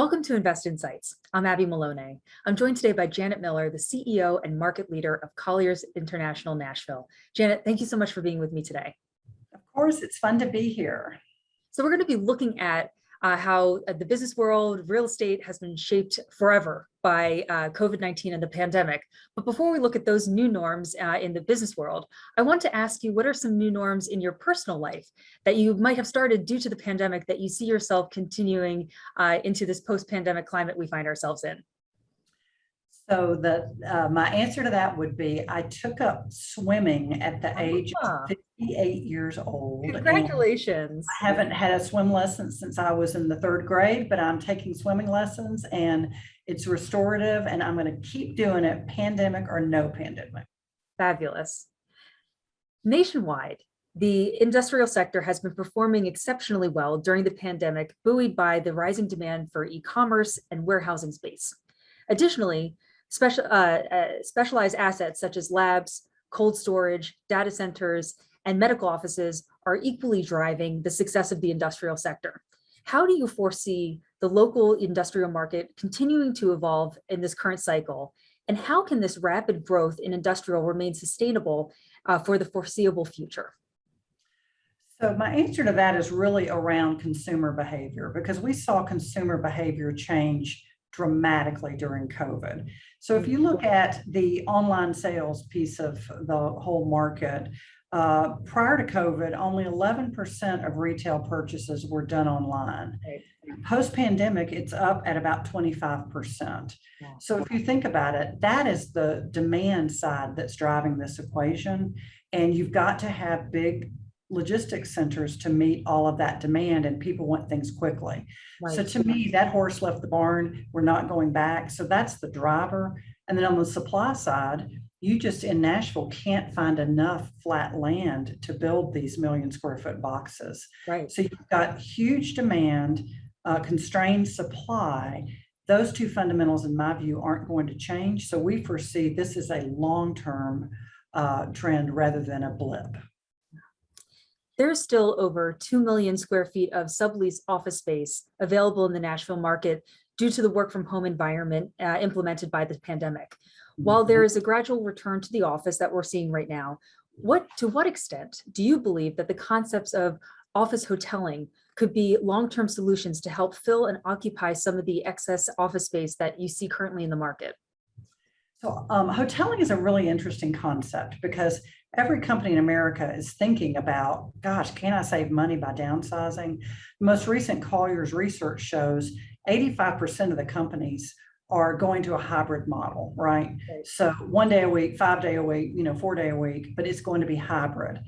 Welcome to Invest Insights. I'm Abby Maloney. I'm joined today by Janet Miller, the CEO and market leader of Colliers International Nashville. Janet, thank you so much for being with me today. Of course, it's fun to be here. So we're going to be looking at how the business world, real estate has been shaped forever by COVID-19 and the pandemic. But before we look at those new norms in the business world, I want to ask you, what are some new norms in your personal life that you might have started due to the pandemic that you see yourself continuing into this post-pandemic climate we find ourselves in? So my answer to that would be I took up swimming at the age of 58 years old. Congratulations. I haven't had a swim lesson since I was in the third grade, but I'm taking swimming lessons and it's restorative and I'm going to keep doing it, pandemic or no pandemic. Fabulous. Nationwide, the industrial sector has been performing exceptionally well during the pandemic, buoyed by the rising demand for e-commerce and warehousing space. Additionally, specialized assets such as labs, cold storage, data centers, and medical offices are equally driving the success of the industrial sector. How do you foresee the local industrial market continuing to evolve in this current cycle? And how can this rapid growth in industrial remain sustainable for the foreseeable future? So my answer to that is really around consumer behavior, because we saw consumer behavior change dramatically during COVID. So if you look at the online sales piece of the whole market, prior to COVID, only 11% of retail purchases were done online. Post-pandemic, it's up at about 25%. So if you think about it, that is the demand side that's driving this equation. And you've got to have big logistics centers to meet all of that demand, and people want things quickly. Right. So to me, that horse left the barn. We're not going back. So that's the driver. And then on the supply side, you just in Nashville can't find enough flat land to build these 1 million square foot boxes. Right. So you've got huge demand, constrained supply. Those two fundamentals, in my view, aren't going to change. So we foresee this is a long-term trend rather than a blip. There's still over 2 million square feet of sublease office space available in the Nashville market due to the work from home environment implemented by the pandemic. While there is a gradual return to the office that we're seeing right now, to what extent do you believe that the concepts of office hoteling could be long-term solutions to help fill and occupy some of the excess office space that you see currently in the market? So hoteling is a really interesting concept because every company in America is thinking about, gosh, can I save money by downsizing? The most recent Colliers research shows 85% of the companies are going to a hybrid model, right? So 1 day a week, 5 day a week, 4 day a week, but it's going to be hybrid.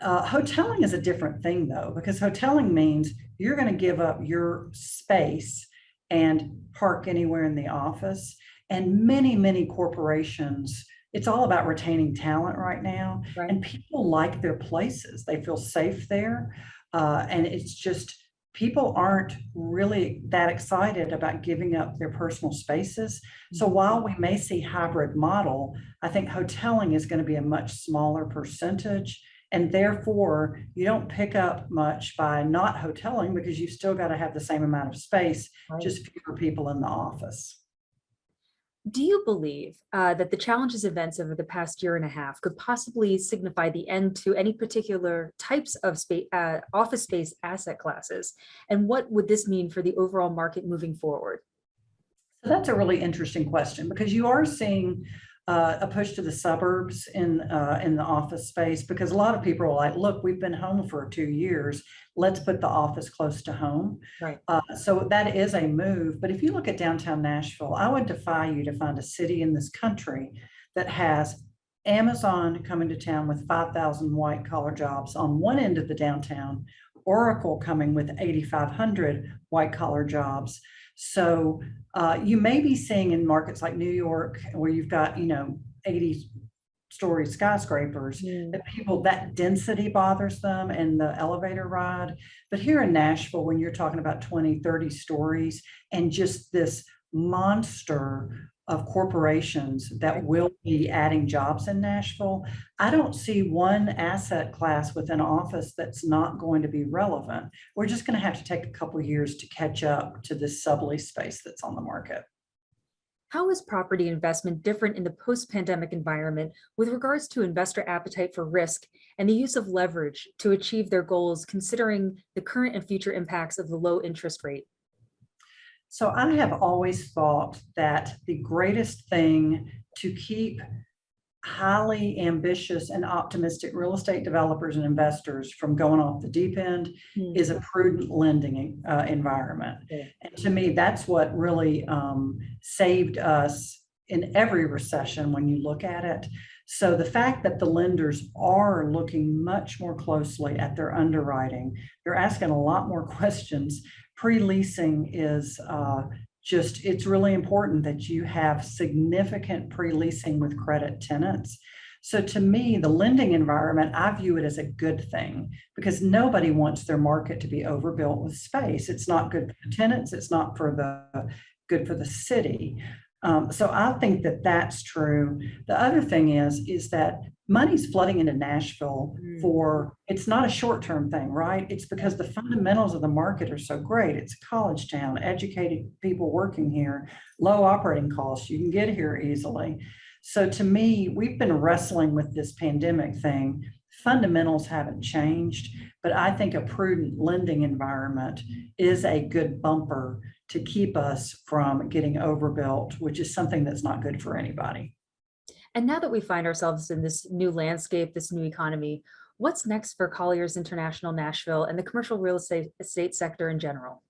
Hoteling is a different thing though, because hoteling means you're going to give up your space and park anywhere in the office. And many, many corporations, it's all about retaining talent right now. Right. And people like their places. They feel safe there. And it's just, people aren't really that excited about giving up their personal spaces. So while we may see hybrid model, I think hoteling is going to be a much smaller percentage. And therefore, you don't pick up much by not hoteling because you've still got to have the same amount of space, right. Just fewer people in the office. Do you believe that the challenges events over the past year and a half could possibly signify the end to any particular types of office space asset classes? And what would this mean for the overall market moving forward? So that's a really interesting question because you are seeing a push to the suburbs in the office space because a lot of people are like, look, we've been home for 2 years. Let's put the office close to home. Right. So that is a move. But if you look at downtown Nashville, I would defy you to find a city in this country that has Amazon coming to town with 5,000 white collar jobs on one end of the downtown, Oracle coming with 8,500 white collar jobs. So you may be seeing in markets like New York, where you've got, 80-story skyscrapers, that people, that density bothers them and the elevator ride. But here in Nashville, when you're talking about 20, 30 stories and just this monster of corporations that will be adding jobs in Nashville, I don't see one asset class within office that's not going to be relevant. We're just going to have to take a couple of years to catch up to this sublease space that's on the market. How is property investment different in the post-pandemic environment with regards to investor appetite for risk and the use of leverage to achieve their goals, considering the current and future impacts of the low interest rate? So I have always thought that the greatest thing to keep highly ambitious and optimistic real estate developers and investors from going off the deep end is a prudent lending environment. Yeah. And to me, that's what really saved us in every recession when you look at it. So the fact that the lenders are looking much more closely at their underwriting, they're asking a lot more questions. Pre-leasing is it's really important that you have significant pre-leasing with credit tenants. So to me, the lending environment, I view it as a good thing because nobody wants their market to be overbuilt with space. It's not good for the tenants. It's not good for the city. So I think that that's true. The other thing is that money's flooding into Nashville it's not a short-term thing, right? It's because the fundamentals of the market are so great. It's a college town, educated people working here, low operating costs. You can get here easily. So to me, we've been wrestling with this pandemic thing. Fundamentals haven't changed, but I think a prudent lending environment is a good bumper to keep us from getting overbuilt, which is something that's not good for anybody. And now that we find ourselves in this new landscape, this new economy, what's next for Colliers International Nashville and the commercial real estate sector in general?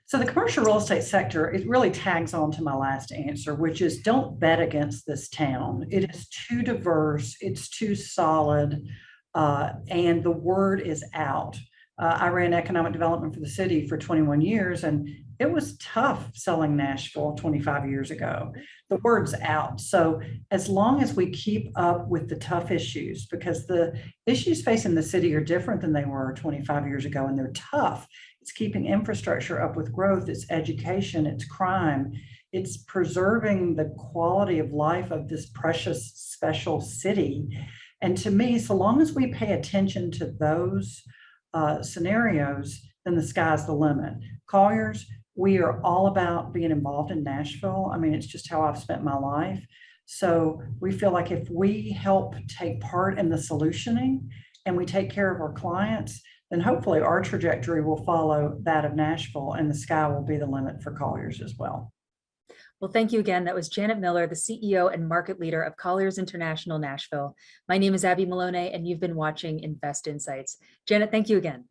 So the commercial real estate sector, it really tags on to my last answer, which is don't bet against this town. It is too diverse, it's too solid, and the word is out. I ran economic development for the city for 21 years, and it was tough selling Nashville 25 years ago. The word's out. So as long as we keep up with the tough issues, because the issues facing the city are different than they were 25 years ago, and they're tough. It's keeping infrastructure up with growth, it's education, it's crime, it's preserving the quality of life of this precious, special city. And to me, so long as we pay attention to those scenarios, then the sky's the limit. Colliers, we are all about being involved in Nashville. I mean, it's just how I've spent my life. So we feel like if we help take part in the solutioning and we take care of our clients, then hopefully our trajectory will follow that of Nashville and the sky will be the limit for Colliers as well. Well, thank you again. That was Janet Miller, the CEO and market leader of Colliers International Nashville. My name is Abby Maloney, and you've been watching Invest Insights. Janet, thank you again.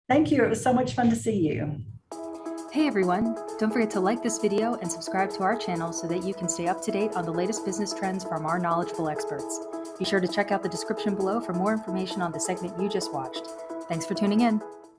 Thank you. It was so much fun to see you. Hey everyone, don't forget to like this video and subscribe to our channel so that you can stay up to date on the latest business trends from our knowledgeable experts. Be sure to check out the description below for more information on the segment you just watched. Thanks for tuning in.